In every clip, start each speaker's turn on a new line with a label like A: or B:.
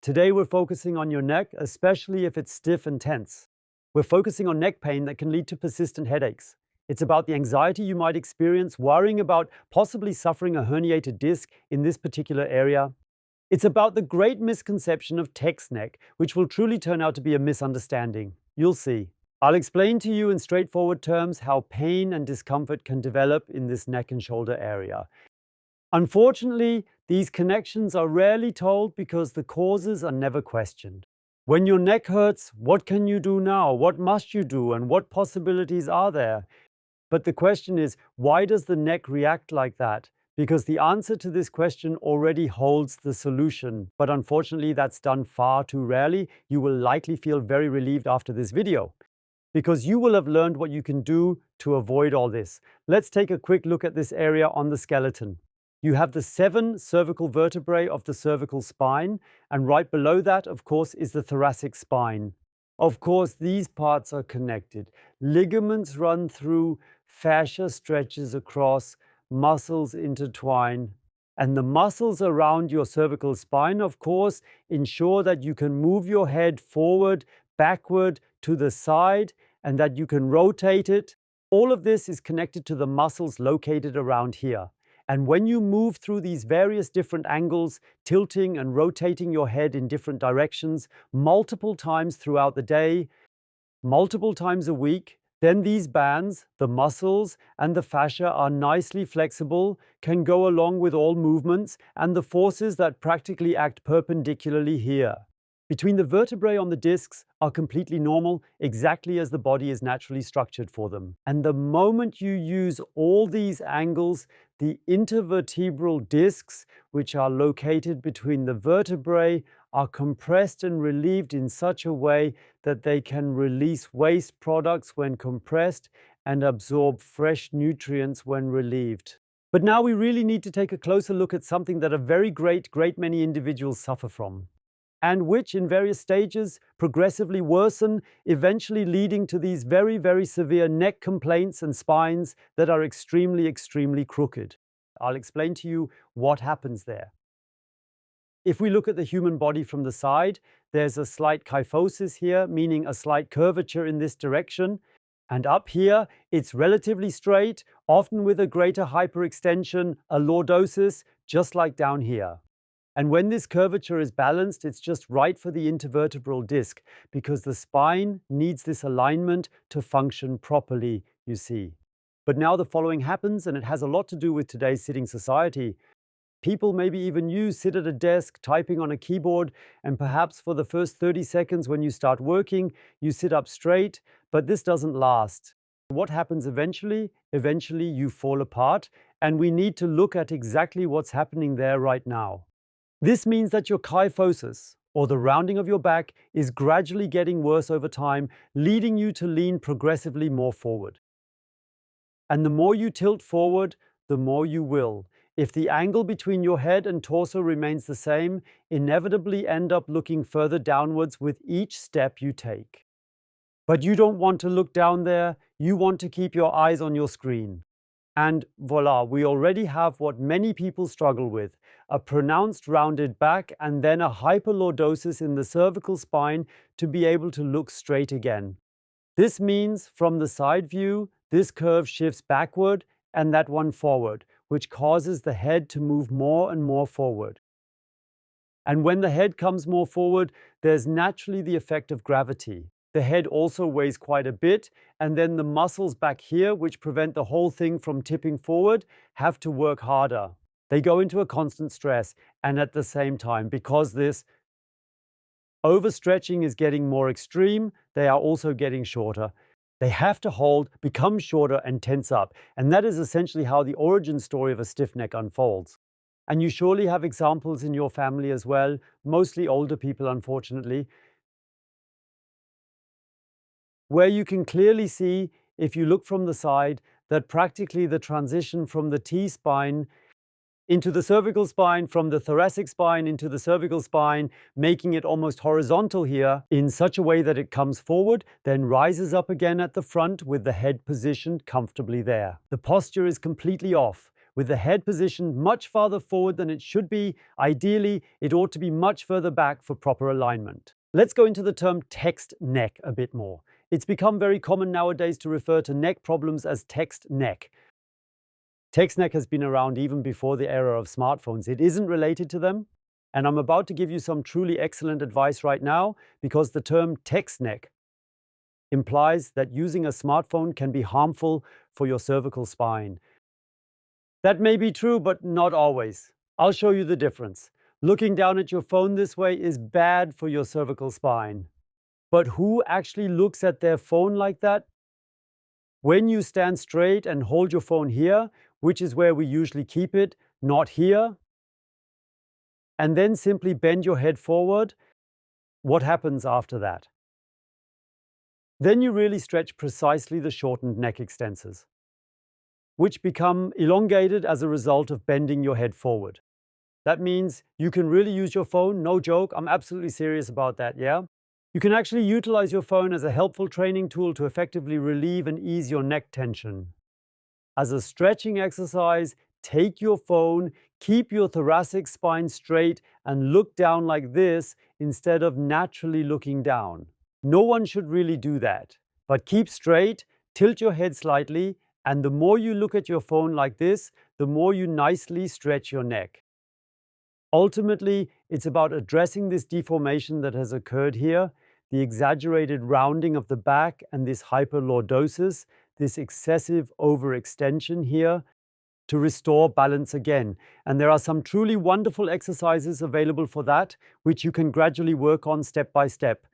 A: Today we're focusing on your neck, especially if it's stiff and tense. We're focusing on neck pain that can lead to persistent headaches. It's about the anxiety you might experience worrying about possibly suffering a herniated disc in this particular area. It's about the great misconception of text neck, which will truly turn out to be a misunderstanding. You'll see. I'll explain to you in straightforward terms how pain and discomfort can develop in this neck and shoulder area. Unfortunately, these connections are rarely told because the causes are never questioned. When your neck hurts, what can you do now? What must you do? And what possibilities are there? But the question is, why does the neck react like that? Because the answer to this question already holds the solution. But unfortunately, that's done far too rarely. You will likely feel very relieved after this video, because you will have learned what you can do to avoid all this. Let's take a quick look at this area on the skeleton. You have the 7 cervical vertebrae of the cervical spine, and right below that, of course, is the thoracic spine. Of course, these parts are connected. Ligaments run through, fascia stretches across, muscles intertwine. And the muscles around your cervical spine, of course, ensure that you can move your head forward, backward, to the side, and that you can rotate it. All of this is connected to the muscles located around here. And when you move through these various different angles, tilting and rotating your head in different directions, multiple times throughout the day, multiple times a week, then these bands, the muscles and the fascia, are nicely flexible, can go along with all movements and the forces that practically act perpendicularly here. Between the vertebrae on the discs are completely normal, exactly as the body is naturally structured for them. And the moment you use all these angles, the intervertebral discs, which are located between the vertebrae, are compressed and relieved in such a way that they can release waste products when compressed and absorb fresh nutrients when relieved. But now we really need to take a closer look at something that a very great many individuals suffer from, and which in various stages progressively worsen, eventually leading to these very severe neck complaints and spines that are extremely crooked. I'll explain to you what happens there. If we look at the human body from the side, there's a slight kyphosis here, meaning a slight curvature in this direction. And up here, it's relatively straight, often with a greater hyperextension, a lordosis, just like down here. And when this curvature is balanced, it's just right for the intervertebral disc, because the spine needs this alignment to function properly, you see. But now the following happens, and it has a lot to do with today's sitting society. People, maybe even you, sit at a desk typing on a keyboard, and perhaps for the first 30 seconds when you start working, you sit up straight, but this doesn't last. What happens eventually? Eventually you fall apart, and we need to look at exactly what's happening there right now. This means that your kyphosis, or the rounding of your back, is gradually getting worse over time, leading you to lean progressively more forward. And the more you tilt forward, the more you will. If the angle between your head and torso remains the same, inevitably end up looking further downwards with each step you take. But you don't want to look down there, you want to keep your eyes on your screen. And voila, we already have what many people struggle with, a pronounced rounded back and then a hyperlordosis in the cervical spine to be able to look straight again. This means from the side view, this curve shifts backward and that one forward, which causes the head to move more and more forward. And when the head comes more forward, there's naturally the effect of gravity. The head also weighs quite a bit, and then the muscles back here, which prevent the whole thing from tipping forward, have to work harder. They go into a constant stress, and at the same time, because this overstretching is getting more extreme, they are also getting shorter. They have to hold, become shorter, and tense up. And that is essentially how the origin story of a stiff neck unfolds. And you surely have examples in your family as well, mostly older people, unfortunately, where you can clearly see, if you look from the side, that practically the transition from the T-spine into the cervical spine, from the thoracic spine into the cervical spine, making it almost horizontal here in such a way that it comes forward, then rises up again at the front with the head positioned comfortably there. The posture is completely off, with the head positioned much farther forward than it should be. Ideally, it ought to be much further back for proper alignment. Let's go into the term text neck a bit more. It's become very common nowadays to refer to neck problems as text neck. Text neck has been around even before the era of smartphones. It isn't related to them, and I'm about to give you some truly excellent advice right now, because the term text neck implies that using a smartphone can be harmful for your cervical spine. That may be true, but not always. I'll show you the difference. Looking down at your phone this way is bad for your cervical spine. But who actually looks at their phone like that? When you stand straight and hold your phone here, which is where we usually keep it, not here, and then simply bend your head forward, what happens after that? Then you really stretch precisely the shortened neck extensors, which become elongated as a result of bending your head forward. That means you can really use your phone, no joke, I'm absolutely serious about that, yeah? You can actually utilize your phone as a helpful training tool to effectively relieve and ease your neck tension. As a stretching exercise, take your phone, keep your thoracic spine straight, and look down like this instead of naturally looking down. No one should really do that, but keep straight, tilt your head slightly, and the more you look at your phone like this, the more you nicely stretch your neck. Ultimately, it's about addressing this deformation that has occurred here, the exaggerated rounding of the back and this hyperlordosis, this excessive overextension here, to restore balance again. And there are some truly wonderful exercises available for that, which you can gradually work on step by step.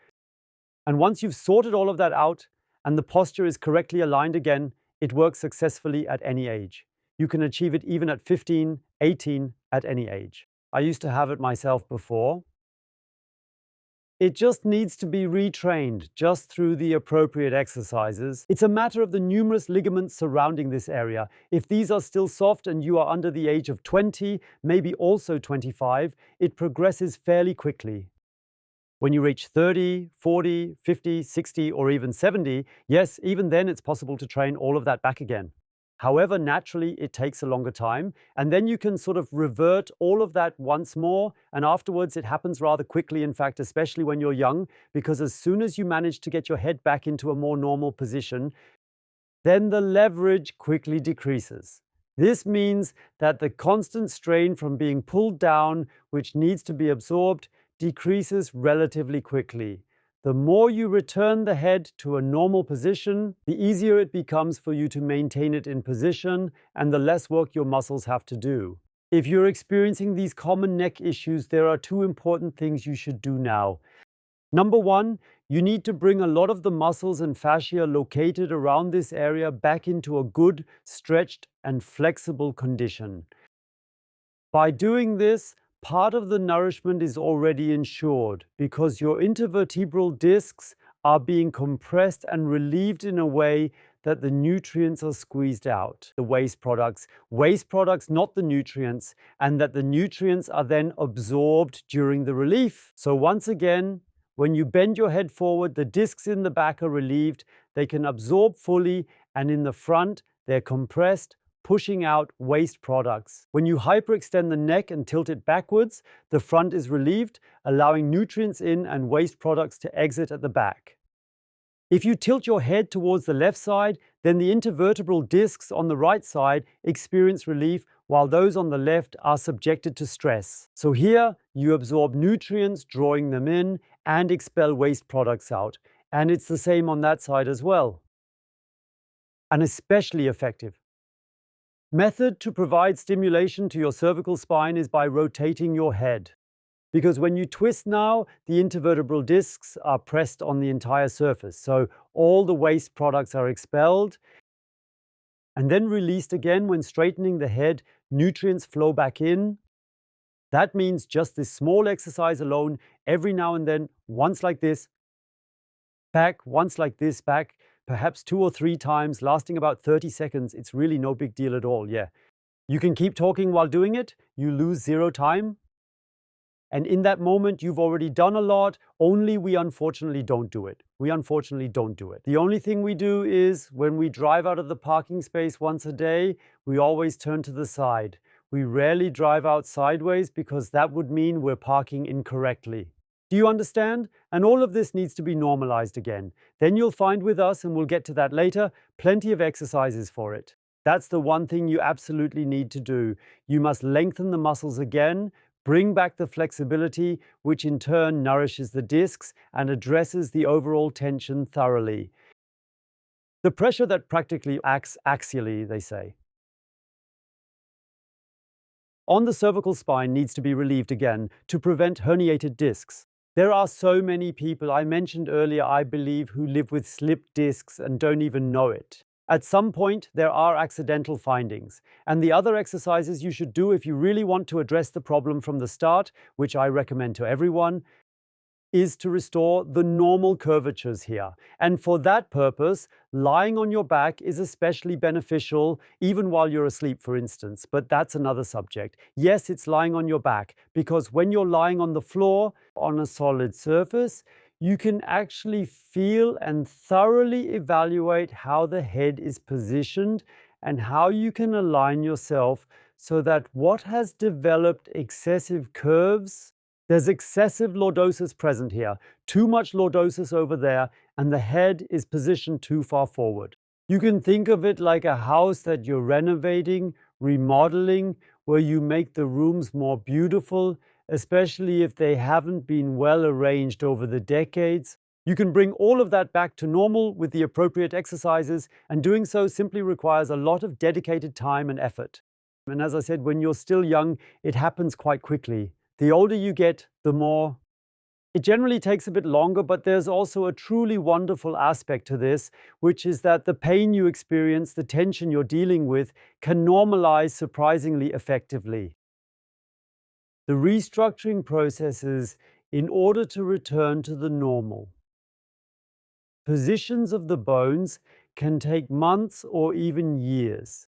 A: And once you've sorted all of that out and the posture is correctly aligned again, it works successfully at any age. You can achieve it even at 15, 18, at any age. I used to have it myself before. It just needs to be retrained just through the appropriate exercises. It's a matter of the numerous ligaments surrounding this area. If these are still soft and you are under the age of 20, maybe also 25, it progresses fairly quickly. When you reach 30, 40, 50, 60, or even 70, yes, even then it's possible to train all of that back again. However, naturally, it takes a longer time, and then you can sort of revert all of that once more, and afterwards it happens rather quickly, in fact, especially when you're young, because as soon as you manage to get your head back into a more normal position, then the leverage quickly decreases. This means that the constant strain from being pulled down, which needs to be absorbed, decreases relatively quickly. The more you return the head to a normal position, the easier it becomes for you to maintain it in position and the less work your muscles have to do. If you're experiencing these common neck issues, there are two important things you should do now. Number one, you need to bring a lot of the muscles and fascia located around this area back into a good, stretched, and flexible condition. By doing this, part of the nourishment is already ensured because your intervertebral discs are being compressed and relieved in a way that the nutrients are squeezed out, the waste products, not the nutrients, and that the nutrients are then absorbed during the relief. So once again, when you bend your head forward, the discs in the back are relieved, they can absorb fully, and in the front, they're compressed, pushing out waste products. When you hyperextend the neck and tilt it backwards, the front is relieved, allowing nutrients in and waste products to exit at the back. If you tilt your head towards the left side, then the intervertebral discs on the right side experience relief, while those on the left are subjected to stress. So here, you absorb nutrients, drawing them in, and expel waste products out. And it's the same on that side as well. An especially effective method to provide stimulation to your cervical spine is by rotating your head. Because when you twist now, the intervertebral discs are pressed on the entire surface. So all the waste products are expelled and then released again. When straightening the head, nutrients flow back in. That means just this small exercise alone, every now and then, once like this, back, once like this, back, perhaps 2 or 3 times, lasting about 30 seconds. It's really no big deal at all, yeah. You can keep talking while doing it. You lose 0 time. And in that moment, you've already done a lot, only we unfortunately don't do it. We unfortunately don't do it. The only thing we do is when we drive out of the parking space once a day, we always turn to the side. We rarely drive out sideways because that would mean we're parking incorrectly. Do you understand? And all of this needs to be normalized again. Then you'll find with us, and we'll get to that later, plenty of exercises for it. That's the one thing you absolutely need to do. You must lengthen the muscles again, bring back the flexibility, which in turn nourishes the discs and addresses the overall tension thoroughly. The pressure that practically acts axially, they say, on the cervical spine needs to be relieved again to prevent herniated discs. There are so many people, I mentioned earlier, I believe, who live with slipped discs and don't even know it. At some point, there are accidental findings. And the other exercises you should do if you really want to address the problem from the start, which I recommend to everyone, is to restore the normal curvatures here. And for that purpose, lying on your back is especially beneficial, even while you're asleep, for instance. But that's another subject. Yes, it's lying on your back, because when you're lying on the floor, on a solid surface, you can actually feel and thoroughly evaluate how the head is positioned and how you can align yourself so that what has developed excessive curves, there's excessive lordosis present here, too much lordosis over there, and the head is positioned too far forward. You can think of it like a house that you're renovating, remodeling, where you make the rooms more beautiful, especially if they haven't been well arranged over the decades. You can bring all of that back to normal with the appropriate exercises, and doing so simply requires a lot of dedicated time and effort. And as I said, when you're still young, it happens quite quickly. The older you get, the more. It generally takes a bit longer, but there's also a truly wonderful aspect to this, which is that the pain you experience, the tension you're dealing with, can normalize surprisingly effectively. The restructuring processes in order to return to the normal. Positions of the bones can take months or even years.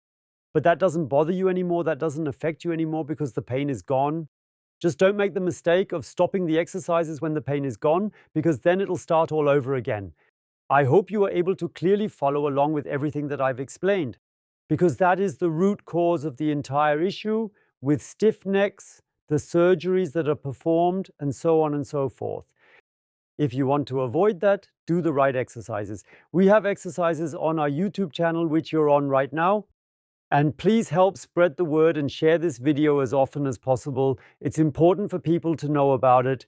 A: But that doesn't bother you anymore, that doesn't affect you anymore because the pain is gone. Just don't make the mistake of stopping the exercises when the pain is gone, because then it'll start all over again. I hope you are able to clearly follow along with everything that I've explained, because that is the root cause of the entire issue with stiff necks, the surgeries that are performed, and so on and so forth. If you want to avoid that, do the right exercises. We have exercises on our YouTube channel, which you're on right now. And please help spread the word and share this video as often as possible. It's important for people to know about it.